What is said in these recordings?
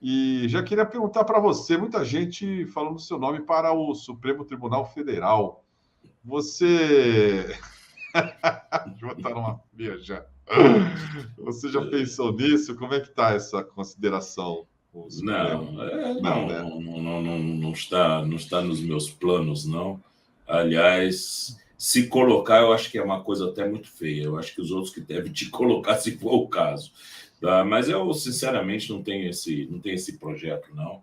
E já queria perguntar para você, muita gente falando o seu nome para o Supremo Tribunal Federal. Você... Deixa eu botar numa fria já. Você já pensou nisso? Como é que está essa consideração com o Supremo? Não, Não, né? não está nos meus planos, não. Aliás, se colocar, eu acho que é uma coisa até muito feia. Eu acho que os outros que devem te colocar, se for o caso. Tá? Mas eu, sinceramente, não tenho esse projeto, não.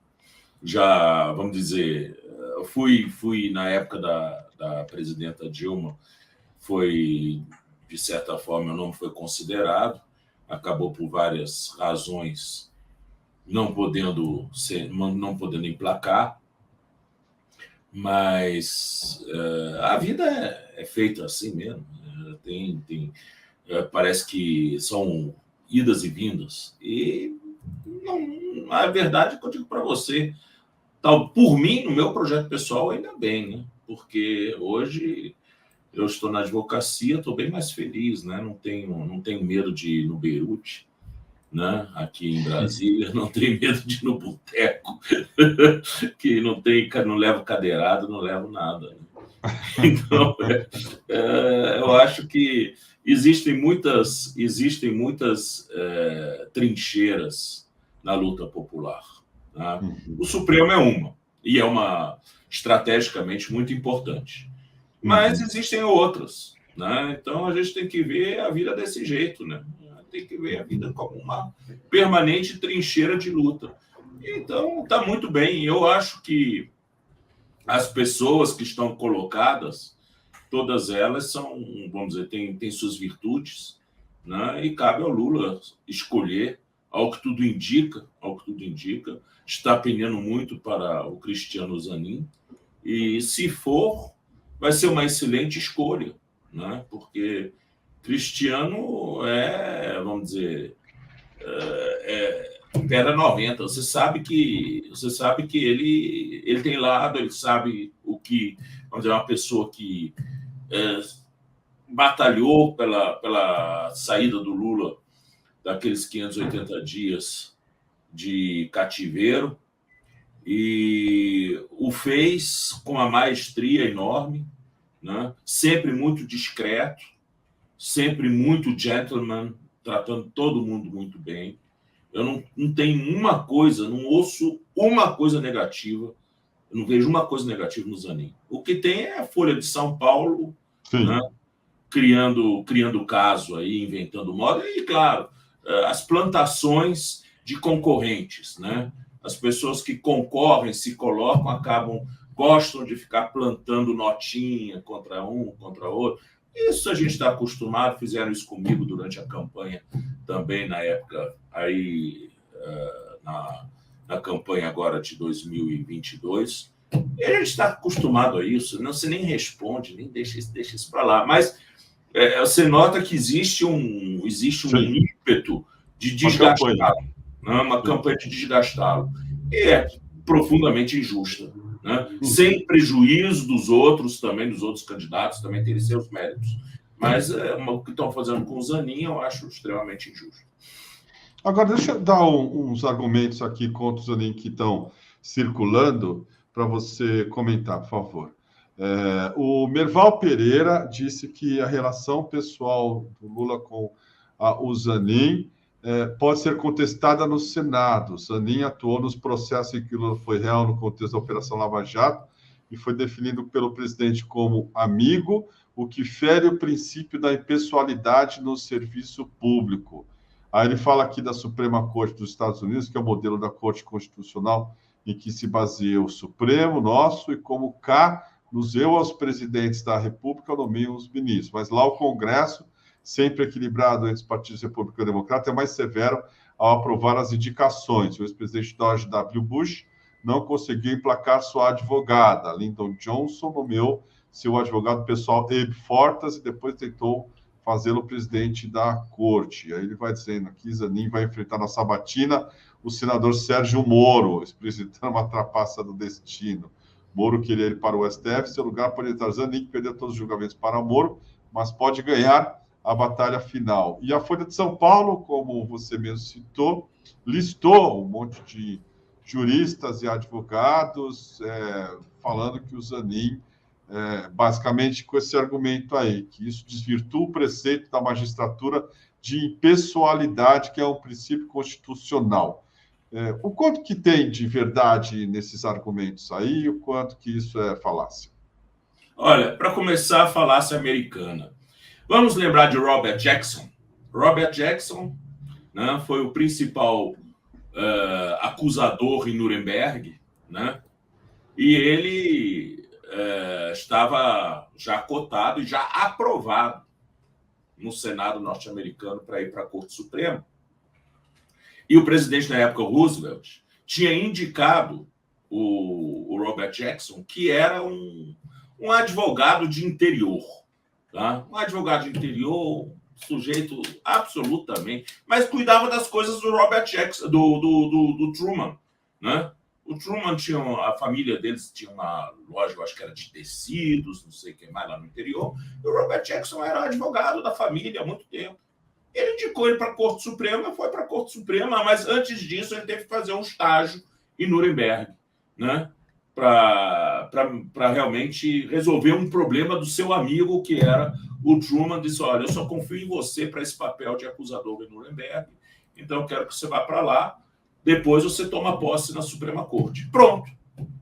Já, vamos dizer, fui na época da presidenta Dilma, foi, de certa forma, meu nome foi considerado, acabou por várias razões não podendo emplacar, mas a vida é feita assim mesmo. Parece que são idas e vindas. E não, a verdade é que eu digo para você, por mim, no meu projeto pessoal, ainda bem, né? Porque hoje eu estou na advocacia, estou bem mais feliz, né? Não tenho medo de ir no Beirute, né? Aqui em Brasília, não tenho medo de ir no boteco, que não levo cadeirado, não levo nada. Né? Então, eu acho que existem muitas trincheiras na luta popular. Né? O Supremo é uma, e é uma estrategicamente muito importante. Mas existem outras. Né? Então, a gente tem que ver a vida desse jeito, né? Tem que ver a vida como uma permanente trincheira de luta. Então, está muito bem. Eu acho que as pessoas que estão colocadas, todas elas são, vamos dizer, têm suas virtudes, né? E cabe ao Lula escolher, ao que tudo indica, está pendendo muito para o Cristiano Zanin, e se for, vai ser uma excelente escolha, né? Porque Cristiano vamos dizer, era 90. Você sabe que ele tem lado, ele sabe o que, vamos dizer, uma pessoa que batalhou pela saída do Lula daqueles 580 dias de cativeiro e o fez com uma maestria enorme, né? Sempre muito discreto, sempre muito gentleman, tratando todo mundo muito bem. Eu não tenho uma coisa, não ouço uma coisa negativa, eu não vejo uma coisa negativa no Zanin. O que tem é a Folha de São Paulo, né, criando caso aí, inventando moda, e, claro, as plantações de concorrentes. Né? As pessoas que concorrem, se colocam, gostam de ficar plantando notinha contra um, contra outro. Isso a gente está acostumado, fizeram isso comigo durante a campanha também, na época, aí, na campanha agora de 2022. E a gente está acostumado a isso, não se nem responde, nem deixa isso para lá. Mas você nota que existe um ímpeto de desgastá-lo, né? Uma campanha de desgastá-lo. E é profundamente injusta. Né? Sem prejuízo dos outros candidatos, também terem seus méritos. Mas o que estão fazendo com o Zanin, eu acho extremamente injusto. Agora, deixa eu dar uns argumentos aqui contra o Zanin que estão circulando para você comentar, por favor. O Merval Pereira disse que a relação pessoal do Lula com o Zanin pode ser contestada no Senado. Zanin atuou nos processos em que Lula foi réu no contexto da Operação Lava Jato e foi definido pelo presidente como amigo, o que fere o princípio da impessoalidade no serviço público. Aí ele fala aqui da Suprema Corte dos Estados Unidos, que é o modelo da Corte Constitucional em que se baseia o Supremo nosso, e como cá nos eu aos presidentes da República nomeiam os ministros. Mas lá o Congresso, sempre equilibrado entre os partidos republicano e democrata, é mais severo ao aprovar as indicações. O ex-presidente George W. Bush não conseguiu emplacar sua advogada. Lyndon Johnson nomeou seu advogado pessoal Abe Fortas e depois tentou fazê-lo presidente da corte. Aí ele vai dizendo aqui, Zanin vai enfrentar na sabatina o senador Sérgio Moro, representando uma trapaça do destino. Moro queria ir para o STF, seu lugar pode estar Zanin, que perdeu todos os julgamentos para Moro, mas pode ganhar a batalha final. E a Folha de São Paulo, como você mesmo citou, listou um monte de juristas e advogados falando que o Zanin, basicamente com esse argumento aí, que isso desvirtua o preceito da magistratura de impessoalidade, que é um princípio constitucional. O quanto que tem de verdade nesses argumentos aí e o quanto que isso é falácia? Olha, para começar, a falácia americana. Vamos lembrar de Robert Jackson. Robert Jackson, né, foi o principal acusador em Nuremberg, né? E ele estava já cotado e já aprovado no Senado norte-americano para ir para a Corte Suprema. E o presidente na época, Roosevelt, tinha indicado o Robert Jackson, que era um advogado de interior, tá? Um advogado de interior, sujeito absolutamente, mas cuidava das coisas do Robert Jackson, do Truman, né? O Truman tinha, a família deles tinha uma loja, eu acho que era de tecidos, não sei o que mais lá no interior, e o Robert Jackson era advogado da família há muito tempo. Ele indicou ele para a Corte Suprema, foi para a Corte Suprema, mas antes disso ele teve que fazer um estágio em Nuremberg, né? Para realmente resolver um problema do seu amigo, que era o Truman. Disse: olha, eu só confio em você para esse papel de acusador em Nuremberg, então eu quero que você vá para lá, depois você toma posse na Suprema Corte. Pronto.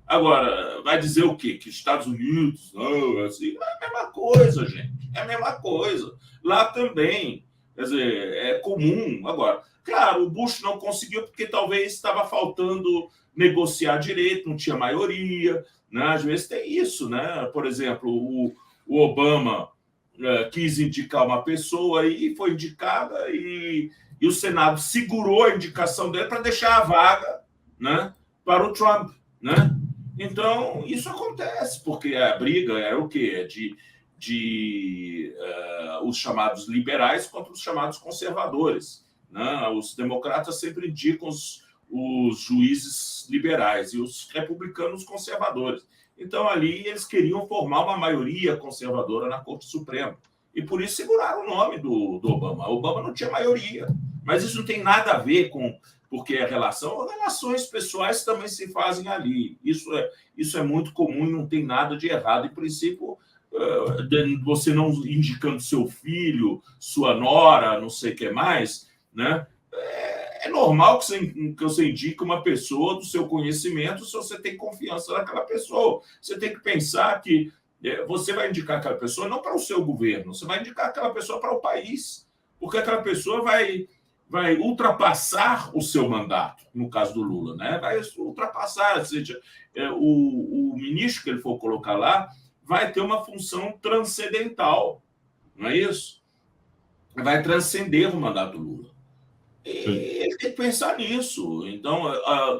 Agora, vai dizer o quê? Que Estados Unidos, não, assim, é a mesma coisa, gente. É a mesma coisa. Lá também, quer dizer, é comum. Agora, claro, o Bush não conseguiu porque talvez estava faltando negociar direito, não tinha maioria, né? Às vezes tem isso, né? Por exemplo, o Obama quis indicar uma pessoa e foi indicada e o Senado segurou a indicação dele para deixar a vaga, né, para o Trump, né? Então, isso acontece, porque a briga era o quê? Os chamados liberais contra os chamados conservadores, né? Os democratas sempre indicam os juízes liberais e os republicanos conservadores. Então, ali, eles queriam formar uma maioria conservadora na Corte Suprema. E por isso seguraram o nome do Obama. O Obama não tinha maioria. Mas isso não tem nada a ver com... Porque relações pessoais também se fazem ali. Isso é muito comum e não tem nada de errado. Em princípio, você não indicando seu filho, sua nora, não sei o que mais, né? É normal que você indique uma pessoa do seu conhecimento se você tem confiança naquela pessoa. Você tem que pensar que você vai indicar aquela pessoa não para o seu governo, você vai indicar aquela pessoa para o país, porque aquela pessoa vai ultrapassar o seu mandato, no caso do Lula, né? Vai ultrapassar, ou seja, o ministro que ele for colocar lá vai ter uma função transcendental, não é isso? Vai transcender o mandato do Lula. E ele tem que pensar nisso. Então,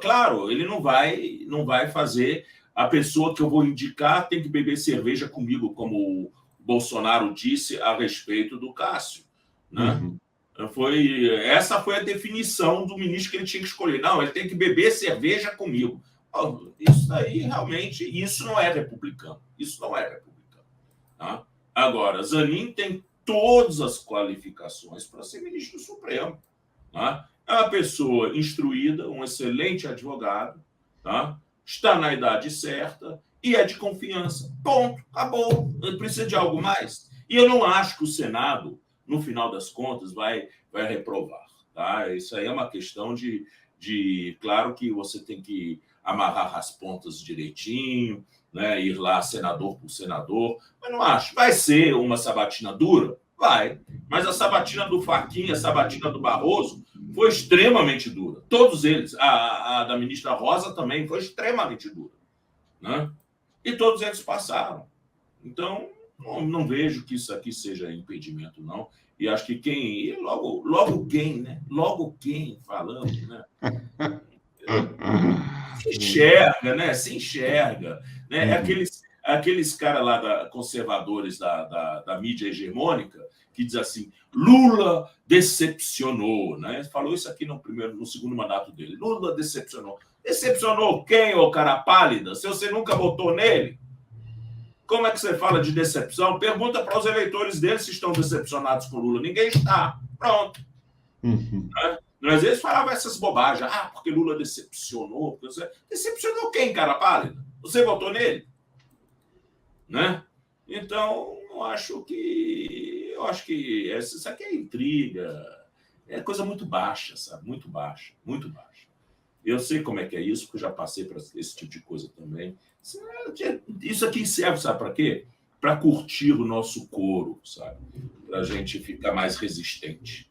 claro, ele não vai fazer... A pessoa que eu vou indicar tem que beber cerveja comigo, como o Bolsonaro disse a respeito do Cássio, né? Uhum. Essa foi a definição do ministro que ele tinha que escolher. Não, ele tem que beber cerveja comigo. Isso aí, realmente, isso não é republicano. Isso não é republicano. Tá? Agora, Zanin tem todas as qualificações para ser ministro do Supremo. Tá? É uma pessoa instruída, um excelente advogado, tá? Está na idade certa e é de confiança. Ponto. Acabou. Não precisa de algo mais. E eu não acho que o Senado, no final das contas, vai reprovar. Tá? Isso aí é uma questão de... Claro que você tem que amarrar as pontas direitinho, né? Ir lá senador por senador, mas não acho. Vai ser uma sabatina dura? Vai. Mas a sabatina do Fachin, a sabatina do Barroso foi extremamente dura. Todos eles. A da ministra Rosa também foi extremamente dura, né? E todos eles passaram. Então, não vejo que isso aqui seja impedimento, não. E acho que quem... Logo quem, né? Logo quem falando, né? Se enxerga, né? Se enxerga. Né? Aqueles caras lá, conservadores da mídia hegemônica, que diz assim: Lula decepcionou, né? Falou isso aqui no segundo mandato dele. Lula decepcionou. Decepcionou quem, ô cara pálida? Se você nunca votou nele? Como é que você fala de decepção? Pergunta para os eleitores dele se estão decepcionados com o Lula. Ninguém está. Pronto. Né? Às vezes falava essas bobagens. Ah, porque Lula decepcionou. Decepcionou quem, cara pálida? Você votou nele? Né? Então, eu acho que isso aqui é intriga. É coisa muito baixa, sabe? Muito baixa, muito baixa. Eu sei como é que é isso, porque eu já passei por esse tipo de coisa também. Isso aqui serve, sabe para quê? Para curtir o nosso couro, sabe? Para a gente ficar mais resistente.